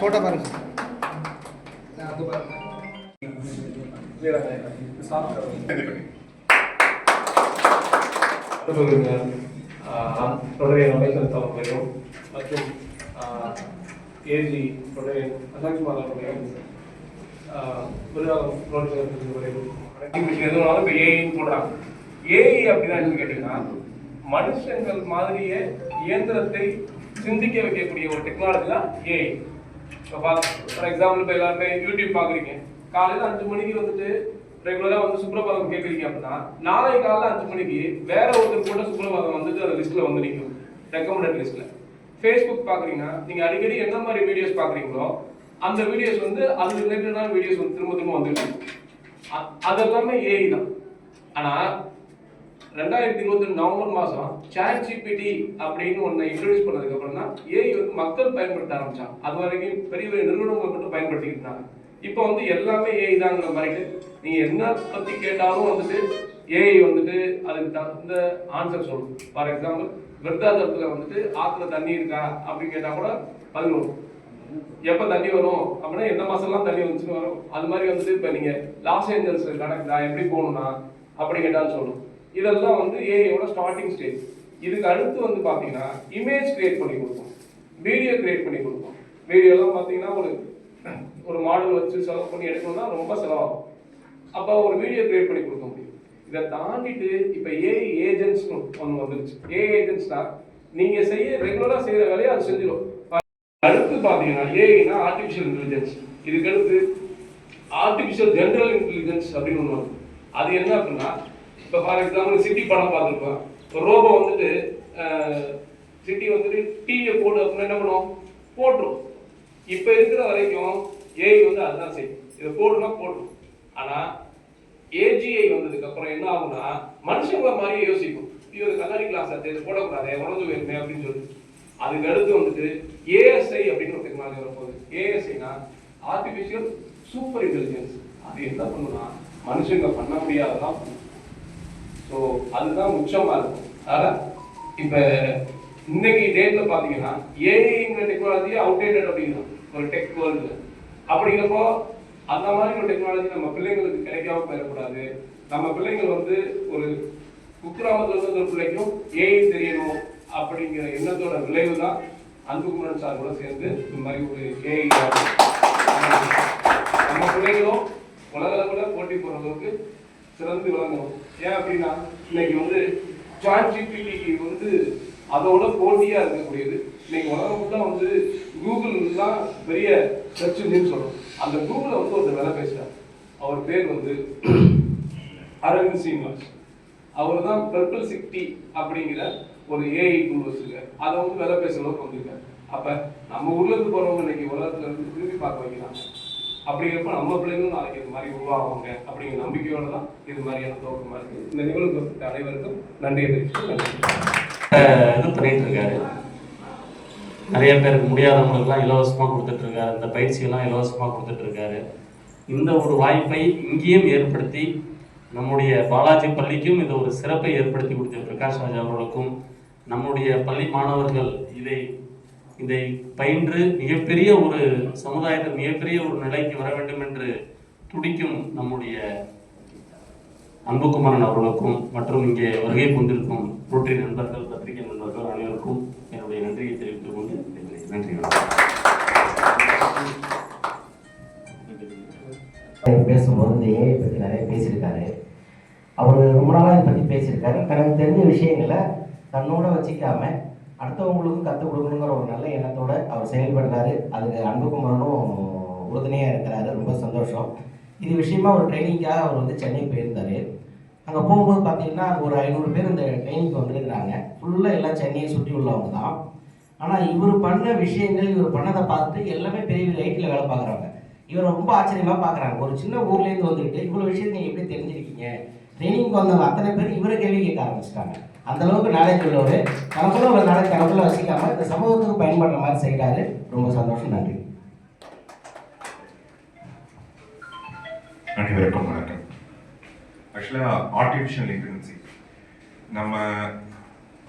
Photo பாருங்க. தொடரை அமைச்சர் தலைமையிலும் மற்றும் ஏஜி தொடரை அசாக்ஷ்மாலையும் எதுனாலும் இப்போ ஏஐன்னு சொல்றாங்க. ஏஐ அப்படின்னா என்ன கேட்டீங்கன்னா, மனுஷங்கள் மாதிரியே இயந்திரத்தை சிந்திக்க வைக்கக்கூடிய ஒரு டெக்னாலஜி தான் ஏஐ. இப்போ ஃபார் எக்ஸாம்பிள் இப்போ எல்லாருமே யூடியூப் பார்க்குறீங்க, காலையில் 5 மணிக்கு வந்துட்டு ரெகுலராக வந்து சுப்ரபாதம் கேட்குறீங்க அப்படின்னா, நாளை காலையில் 5 மணிக்கு வேற ஒருத்தர் கூட சுப்ரபாதம் வந்துட்டு அந்த லிஸ்ட்டில் வந்து நிற்கும், ரெக்கமெண்டட் லிஸ்ட்டில். ஃபேஸ்புக் பார்க்குறீங்கன்னா, நீங்கள் அடிக்கடி என்ன மாதிரி வீடியோஸ் பார்க்குறீங்களோ அந்த வீடியோஸ் வந்து அது ரிலேட்டடான வீடியோஸ் வந்து திரும்ப திரும்ப வந்துட்டு அது எல்லாமே ஏஐ தான். ஆனால் 2022 நவம்பர் மாதம் ChatGPT அப்படின்னு ஒன்று இன்ட்ரடியூஸ் பண்ணதுக்கு அப்புறம் தான் ஏஐ வந்து மக்கள் பயன்படுத்த ஆரம்பிச்சாங்க. அது வரைக்கும் பெரிய பெரிய நிறுவனங்கள் மட்டும் பயன்படுத்திக்கிட்டு இருந்தாங்க. இப்போ வந்து எல்லாமே ஏஐ தாங்கிற மாதிரிட்டு நீங்கள் என்ன பற்றி கேட்டாலும் வந்துட்டு ஏஐ வந்துட்டு அதுக்கு தகுந்த ஆன்சர் சொல்லும். ஃபார் எக்ஸாம்பிள், விருத்தாச்சலத்தில் வந்துட்டு ஆற்றுல தண்ணி இருக்கா அப்படின்னு கேட்டால் கூட பதில் வரும். எப்போ தண்ணி வரும் அப்படின்னா எந்த மாதம்லாம் தண்ணி வந்துச்சுன்னு வரும். அது மாதிரி வந்துட்டு இப்போ நீங்கள் லாஸ் ஏஞ்சல்ஸ் கணக்குதா எப்படி போகணும்னா அப்படி கேட்டாலும் சொல்லும். இதெல்லாம் வந்து ஏஐயோட ஸ்டார்டிங் ஸ்டேஜ். இதுக்கு அடுத்து வந்து பார்த்தீங்கன்னா இமேஜ் கிரியேட் பண்ணி கொடுப்போம், வீடியோ கிரியேட் பண்ணி கொடுப்போம். வீடியோலாம் பார்த்தீங்கன்னா ஒரு மாடல் வச்சு செலவு பண்ணி எடுக்கணும்னா ரொம்ப செலவாகும். அப்போ ஒரு வீடியோ கிரியேட் பண்ணி கொடுக்க முடியும். இதை தாண்டிட்டு இப்போ ஏஐ ஏஜென்ட்ஸ்னு ஒன்று வந்துருச்சு. ஏஐ ஏஜென்ட்ஸ்னா நீங்கள் ரெகுலராக செய்கிற வேலையை அது செஞ்சிடும். அடுத்து பார்த்தீங்கன்னா ஏஐனா ஆர்டிஃபிஷியல் இன்டெலிஜென்ஸ். இதுக்கு அடுத்து ஆர்டிஃபிஷியல் ஜென்ரல் இன்டெலிஜென்ஸ் அப்படின்னு ஒன்று வரும். அது என்ன அப்படின்னா, இப்போ ஃபார் எக்ஸாம்பிள் சிட்டி படம் பார்த்துருப்போம். ஒரு ரோபோ வந்துட்டு சிட்டி வந்துட்டு டீயை போடு அப்படின்னா என்ன பண்ணுவோம், போட்டுரும். இப்போ இருக்கிற வரைக்கும் ஏஐ வந்து அதுதான் செய்யும், இதை போடுனா போட்டுரும். ஆனால் ஏஜிஐ வந்ததுக்கு அப்புறம் என்ன ஆகும்னா, மனுஷங்கள மாதிரியே யோசிக்கும். இது கண்ணாடி கிளாஸ் ஆச்சு, இது போடக்கூடாது, உடஞ்சு போயிருமே அப்படின்னு சொல்லிட்டு. அதுக்கு அடுத்து வந்துட்டு ஏஎஸ்ஐ அப்படின்னு ஒரு டெக்னாலஜி வரப்போகுது. ஏஎஸ்ஐனா ஆர்டிஃபிஷியல் சூப்பர் இன்டெலிஜென்ஸ். அது என்ன பண்ணுன்னா, மனுஷங்க பண்ண முடியாததான் பண்ணும். ஸோ அதுதான் உச்சமாக இருக்கும். அதனால் இப்போ இன்னைக்கு டேட்டில் பார்த்தீங்கன்னா ஏஐங்கிற டெக்னாலஜி அவுடேட்டட் அப்படின்னா ஒரு டெக் வேர்ல்டு. அப்படிங்கிறப்போ அந்த மாதிரி ஒரு டெக்னாலஜி நம்ம பிள்ளைங்களுக்கு கிடைக்காம போயிடக்கூடாது. நம்ம பிள்ளைங்கள் வந்து ஒரு குக்கிராமத்தில் இருந்த ஒரு பிள்ளைக்கும் ஏஐ தெரியணும் அப்படிங்கிற எண்ணத்தோட விளைவு தான் அன்புகுமரன் சார் கூட சேர்ந்து இந்த மாதிரி ஒரு ஏஐ நம்ம பிள்ளைகளும் உலக அளவில் போட்டி போகிற அளவுக்கு சிறந்து விளங்கணும். ஏன் அப்படின்னா இன்னைக்கு வந்து ChatGPT வந்து அதோட போட்டியாக இருக்கக்கூடியது. இன்னைக்கு உலகம் ஃபுல்லாக வந்து கூகுள்லாம் பெரிய சர்ச் இன்ஜின் சொல்கிறோம். அந்த கூகுளை வந்து ஒரு வேலை பேசுகிறார். அவர் பேர் வந்து அரவிந்த் சீனிவாஸ். அவர் தான் பர்பிள் சிட்டி அப்படிங்கிற ஒரு ஏஐ டூல் வச்சிருக்காரு. அதை வந்து வேலை பேசுகிற அளவுக்கு வந்திருக்காரு. அப்போ நம்ம ஊர்லேருந்து போகிறவங்க இன்னைக்கு உலகத்துல இருந்து திரும்பி பார்க்க வைக்கிறாங்க. அப்படிங்கிறப்ப நம்ம பிள்ளைங்களும் நாளைக்கு இது மாதிரி உருவாகுவாங்க அப்படிங்கிற நம்பிக்கையோட தான் இது மாதிரியான துவக்கமாக இருக்குது. இந்த நிகழ்வுக்கு அனைவருக்கும் நன்றியை தெரிவித்து இது பண்ணிட்டு இருக்காரு. நிறைய பேருக்கு முடியாதவங்களுக்குலாம் இலவசமாக கொடுத்துட்டு இருக்காரு. இந்த பயிற்சியெல்லாம் இலவசமாக கொடுத்துட்டு இருக்காரு. இந்த ஒரு வாய்ப்பை இங்கேயும் ஏற்படுத்தி நம்முடைய பாலாஜி பள்ளிக்கும் இந்த ஒரு சிறப்பை ஏற்படுத்தி கொடுத்த பிரகாஷ் ராஜ் அவர்களுக்கும், நம்முடைய பள்ளி மாணவர்கள் இதை பயின்று மிகப்பெரிய ஒரு சமுதாயத்தில் மிகப்பெரிய ஒரு நிலைக்கு வர வேண்டும் என்று துடிக்கும் நம்முடைய அன்புகுமரன் அவர்களுக்கும் மற்றும் இங்கே வருகை கொண்டிருக்கும் ரோட்டரி நண்பர்கள், பத்திரிகை நண்பர்கள் அனைவருக்கும் என்னுடைய நன்றியை தெரிவித்துக் கொண்டு நன்றி. பேசும்போது இந்த ஏஐ பற்றி நிறைய பேசியிருக்காரு. அவர் ரொம்ப நாளாக இதை பற்றி பேசியிருக்காரு. தனக்கு தெரிஞ்ச விஷயங்களை தன்னோட வச்சுக்காம அடுத்தவங்களுக்கும் கற்றுக் கொடுக்கணுங்கிற ஒரு நல்ல எண்ணத்தோடு அவர் செயல்படுறாரு. அதுக்கு அன்புகுமரனும் உறுதுணையாக இருக்கிறாரு. ரொம்ப சந்தோஷம். இது விஷயமா ஒரு ட்ரைனிங்காக அவர் வந்து சென்னை போயிருந்தார். அங்கே போகும்போது பார்த்தீங்கன்னா ஒரு 500 பேர் இந்த ட்ரைனிங்க்கு வந்துருக்கிறாங்க. ஃபுல்லாக எல்லாம் சென்னையை சுற்றி உள்ளவங்க தான். ஆனால் இவர் பண்ண விஷயங்கள், இவர் பண்ணதை பார்த்துட்டு எல்லாமே பெரிய பெரிய ஐடியில் வேலை பார்க்குறாங்க. இவர் ரொம்ப ஆச்சரியமாக பார்க்குறாங்க. ஒரு சின்ன ஊர்லேருந்து வந்துட்டு இவ்வளோ விஷயத்தை நீங்கள் எப்படி தெரிஞ்சிருக்கீங்க, ட்ரைனிங்க்கு வந்தவங்க அத்தனை பேர் இவரை கேள்வி கேட்க ஆரம்பிச்சிட்டாங்க. அந்தளவுக்கு நாலேஜ் உள்ளவர். தனக்குள்ள ஒரு நாலேஜ் தனக்குள்ள வசிக்காமல் இந்த சமூகத்துக்கு பயன்படுற மாதிரி செய்கிறாரு. ரொம்ப சந்தோஷம். நன்றி. அனைவருக்கும் வணக்கம். ஆக்சுவலாக ஆர்டிஃபிஷியல் இன்டெலிஜென்சி நம்ம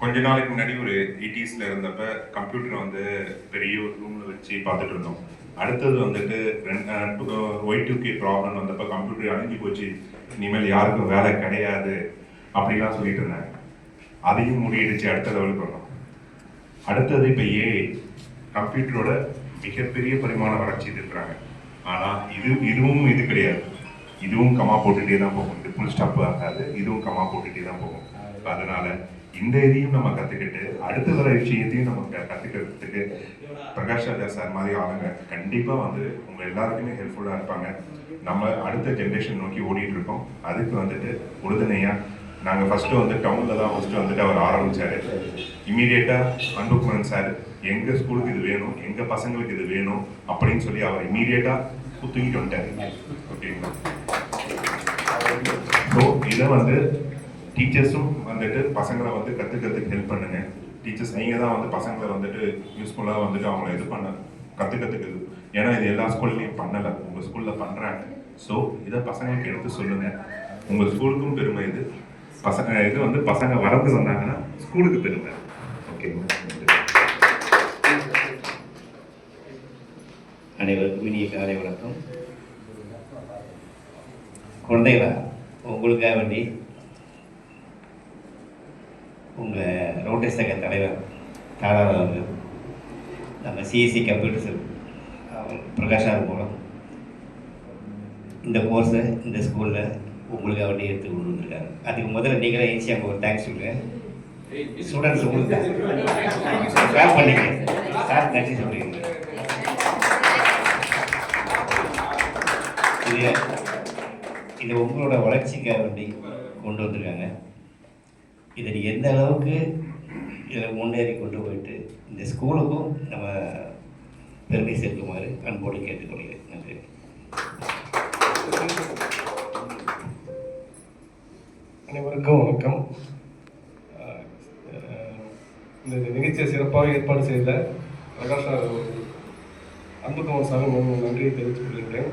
கொஞ்ச நாளைக்கு முன்னாடி ஒரு 80s இருந்தப்ப கம்ப்யூட்டரை வந்து பெரிய ஒரு ரூமில் வச்சு பார்த்துட்டு இருந்தோம். அடுத்தது வந்துட்டு Y2K ப்ராப்ளம் வந்தப்போ கம்ப்யூட்டர் அழிஞ்சு போச்சு, இனிமேல் யாருக்கும் வேலை கிடையாது அப்படிலாம் சொல்லிட்டு இருந்தாங்க. அதையும் முறியடிச்சு அடுத்த லெவலுக்கு வந்தோம். அடுத்தது இப்போ ஏஐ கம்ப்யூட்டரோட மிகப்பெரிய பரிமாண வளர்ச்சி இருக்கிறாங்க. ஆனால் இதுவும் இது கிடையாது. இதுவும் கமா போட்டுகிட்டே தான் போகும். இது ஃபுல் ஸ்டாப் ஆகாது, இதுவும் கமா போட்டுகிட்டே தான் போகும். அதனால இந்த இதையும் நம்ம கற்றுக்கிட்டு அடுத்த வர விஷயத்தையும் நம்ம கற்றுக்கிறதுக்கு பிரகாஷ் ராஜா சார் மாதிரி ஆளுங்க கண்டிப்பாக வந்து உங்கள் எல்லாருக்குமே ஹெல்ப்ஃபுல்லாக இருப்பாங்க. நம்ம அடுத்த ஜென்ரேஷன் நோக்கி ஓடிட்டு இருக்கோம். அதுக்கு வந்துட்டு உறுதுணையாக நாங்கள் ஃபஸ்ட்டு வந்து டவுனில் தான் ஃபஸ்ட்டு வந்துட்டு அவர் ஆரம்பித்தார். இமீடியட்டாக அன்புகுமரன் சார் எங்கள் ஸ்கூலுக்கு இது வேணும், எங்கள் பசங்களுக்கு இது வேணும் அப்படின்னு சொல்லி அவர் இமீடியட்டாக தூக்கிட்டு வந்துட்டார். ஓகேங்களா? ஸோ இதை வந்து டீச்சர்ஸும் வந்துட்டு பசங்களை வந்து கற்றுக்கிறதுக்கு ஹெல்ப் பண்ணுங்க. டீச்சர்ஸ் நீங்கள் தான் வந்து பசங்களை வந்துட்டு யூஸ்ஃபுல்லாக வந்துட்டு அவங்கள இது பண்ண கற்றுக்கிறதுக்கு. ஏன்னா இது எல்லா ஸ்கூல்லையும் பண்ணலை, உங்கள் ஸ்கூலில் பண்ணுறாங்க. ஸோ இதை பசங்களுக்கு எடுத்து சொல்லுங்கள். உங்கள் ஸ்கூலுக்கும் பெருமை இது. இது வந்து பசங்க வளர்ந்து வந்தாங்கன்னா ஸ்கூலுக்கு பெருமை. ஓகேங்களா? அனைவருக்கும் இனிய காலை வணக்கம். குழந்தைகளா, உங்களுக்காக வேண்டி உங்கள் ரோட்டரி சங்க தலைவர் தாராளர் அவர்கள் நம்ம சிஎஸ்சி கம்ப்யூட்டர்ஸ் பிரகாஷ் மூலம் இந்த கோர்ஸை இந்த ஸ்கூலில் உங்களுக்காக வேண்டி எடுத்து கொண்டு வந்திருக்காரு. அதுக்கு முதல்ல நீங்களே ஈஸியாக ஒரு தேங்க்ஸ் சொல்லுங்கள். ஸ்டூடெண்ட்ஸ் உங்களுக்கு கிளாப் பண்ணிங்க சார், நன்றி சொல்லிடுங்க. இது உங்களோட வளர்ச்சிக்காக வேண்டி கொண்டு வந்திருக்காங்க. இதை எந்த அளவுக்கு இதில் முன்னேறி கொண்டு போயிட்டு இந்த ஸ்கூலுக்கும் நம்ம பெருமை சேர்க்குமாறு அன்போடு கேட்டுக்கொள்கிறேன். நன்றி. அனைவருக்கும் வணக்கம். இந்த நிகழ்ச்சியை சிறப்பாக ஏற்பாடு செய்த பிரகாஷ் அன்புகுமார் சாமி நன்றியை தெரிவித்துக் கொள்கின்றேன்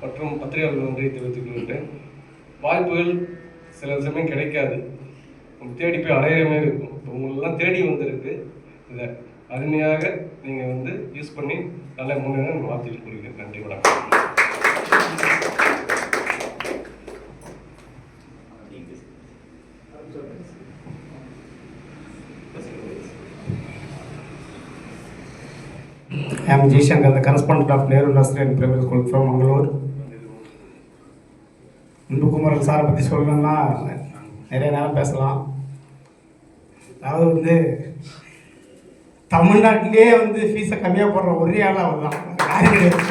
மற்றும் பத்திரிகையாளர்கள் நன்றியை தெரிவித்துக் கொள்கின்றேன். வாய்ப்புகள் சில சமயம் கிடைக்காது, தேடி போய் அடையிற மாதிரி இருக்கும். இப்போ உங்களெல்லாம் தேடி வந்திருக்கு. இதை அருமையாக நீங்கள் வந்து யூஸ் பண்ணி நல்ல முன்னேற வாழ்த்துக்கள் கூறுகிறேன். நன்றி, வணக்கம். I am G. Shankar, the correspondent of Nehru Nursery and Primary School from Mangalore. அன்புகுமரன் சாரை பற்றி சொல்லணும்னா நிறைய நேரம் பேசலாம். அதாவது வந்து தமிழ்நாட்டிலே வந்து ஃபீஸை கம்மியாக போடுற ஒரே ஆள் அவர் தான். யாரும் கிடையாது.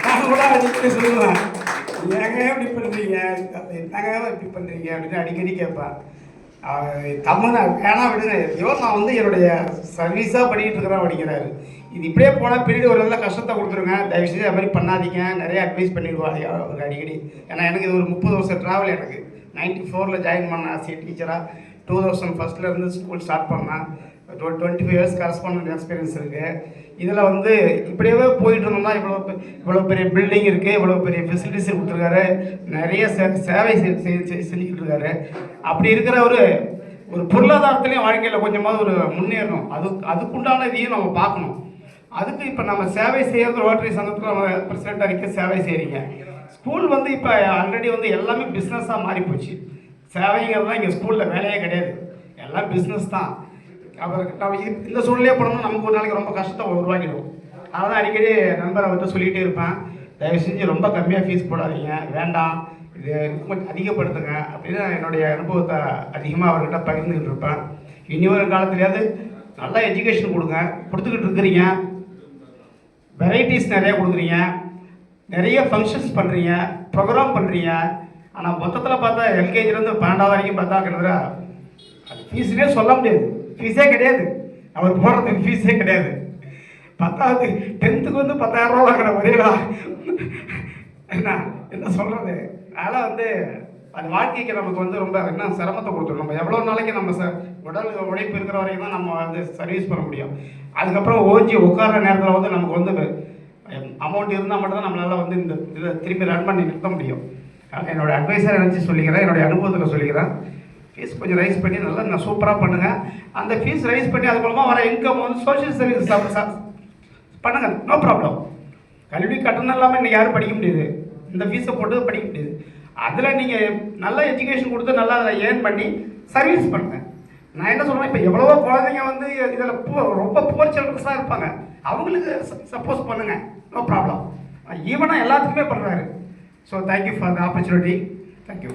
நான் கூட அடிக்கடி சொல்லுவேன், ஏங்க இப்படி பண்ணுறீங்க, என்னங்க இப்படி பண்ணுறீங்க அப்படின்னு அடிக்கடி கேட்பேன். தமிழ்நாடு வேணா விடுங்க, இவர் நான் வந்து என்னுடைய சர்வீஸாக பண்ணிக்கிட்டு இருக்கிறேன் அப்படிங்கிறாரு. இது இப்படியே போனால் பீரியட் ஒரு நல்ல கஷ்டத்தை கொடுத்துருங்க, தயவுசெய்து அது மாதிரி பண்ணாதீங்க, நிறைய அட்வைஸ் பண்ணிடுவாங்க அவர் அடிக்கடி. ஏன்னா எனக்கு இது ஒரு 30 வருஷம் ட்ராவல். எனக்கு 94 ஜாயின் பண்ணேன் ஆஸ் டீச்சராக. 2001 ஸ்கூல் ஸ்டார்ட் பண்ணேன். 25 இயர்ஸ் கரஸ்பாண்டன்ட் எக்ஸ்பீரியன்ஸ் இருக்குது. இதில் வந்து இப்படியே போயிட்டு இருந்தோம்னா இவ்வளோ பெரிய பில்டிங் இருக்குது, இவ்வளோ பெரிய ஃபெசிலிட்டிஸ் கொடுத்துருக்காரு, நிறைய சேவை செஞ்சுக்கிட்டு இருக்காரு. அப்படி இருக்கிற ஒரு பொருளாதாரத்துலேயும் வாழ்க்கையில் கொஞ்சமாவது ஒரு முன்னேறணும். அதுக்குண்டான இதையும் நம்ம பார்க்கணும். அதுக்கு இப்போ நம்ம சேவை செய்கிறது ரோட்டரி சங்கத்தில் நம்ம பிரசிடென்ட் அறிக்கை சேவை செய்கிறீங்க. ஸ்கூல் வந்து இப்போ ஆல்ரெடி வந்து எல்லாமே பிஸ்னஸாக மாறி போச்சு. சேவைங்கிறது தான் இங்கே ஸ்கூலில் வேலையே கிடையாது, எல்லாம் பிஸ்னஸ் தான். அவருக்கு நம்ம இந்த சூழ்நிலையே போனோம்னா நமக்கு ஒரு நாளைக்கு ரொம்ப கஷ்டத்தை உருவாக்கிடும். அதனால் அடிக்கடி நண்பரை வந்து சொல்லிகிட்டே இருப்பேன், தயவு செஞ்சு ரொம்ப கம்மியாக ஃபீஸ் போடாதீங்க, வேண்டாம், இது கொஞ்சம் அதிகப்படுத்துங்க அப்படின்னு என்னுடைய அனுபவத்தை அதிகமாக அவர்கிட்ட பகிர்ந்துக்கிட்டு இருப்பேன். இனி ஒரு காலத்துலேயாவது நல்லா எஜுகேஷன் கொடுத்துக்கிட்டு இருக்கிறீங்க, வெரைட்டிஸ் நிறையா கொடுக்குறீங்க, நிறைய ஃபங்க்ஷன்ஸ் பண்ணுறீங்க, ப்ரோக்ராம் பண்ணுறீங்க. ஆனால் மொத்தத்தில் பார்த்தா எல்கேஜிலேருந்து 12வது வரைக்கும் பார்த்தா கிட்டத்தட்ட அது ஃபீஸுனே சொல்ல முடியாது, ஃபீஸே கிடையாது. அவர் போடுறதுக்கு ஃபீஸே கிடையாது. 10வது 10த்துக்கு வந்து 10,000 ரூபா வாங்குற ஒரேவா என்ன சொல்கிறது. அதனால் வந்து அது வாழ்க்கைக்கு நமக்கு வந்து ரொம்ப என்ன சிரமத்தை கொடுத்துரும். நம்ம எவ்வளோ நாளைக்கு நம்ம உடல் உழைப்பு இருக்கிற வரைக்கும் தான் நம்ம வந்து சர்வீஸ் பண்ண முடியும். அதுக்கப்புறம் ஓஞ்சி உட்கார நேரத்தில் வந்து நமக்கு வந்து அமௌண்ட் இருந்தால் மட்டும்தான் நம்மளால் வந்து இந்த இதை திரும்பி ரன் பண்ணி நிறுத்த முடியும். என்னோடய அட்வைஸரை நினச்சி சொல்லிக்கிறேன், என்னுடைய அனுபவத்தில் சொல்லிக்கிறேன். ஃபீஸ் கொஞ்சம் ரைஸ் பண்ணி நல்லா சூப்பராக பண்ணுங்கள். அந்த ஃபீஸ் ரைஸ் பண்ணி அது மூலமாக வர இன்கம் வந்து சோஷியல் சர்வீஸ் பண்ணுங்கள், நோ ப்ராப்ளம். கல்வி கட்டணம் இல்லாமல் இன்னைக்கு யாரும் படிக்க முடியுது, இந்த ஃபீஸை போட்டு படிக்க முடியுது. அதில் நீங்கள் நல்ல எஜுகேஷன் கொடுத்து நல்லா அதை ஏர்ன் பண்ணி சர்வீஸ் பண்ணுங்கள். நான் என்ன சொல்கிறேன், இப்போ எவ்வளவோ குழந்தைங்க வந்து இதில் ரொம்ப புவர் சில்ட்ரன்ஸாக இருப்பாங்க, அவங்களுக்கு சப்போஸ் பண்ணுங்கள், நோ ப்ராப்ளம். ஈவனாக எல்லாத்துக்குமே பண்ணுறாரு. So thank you for the opportunity. Thank you.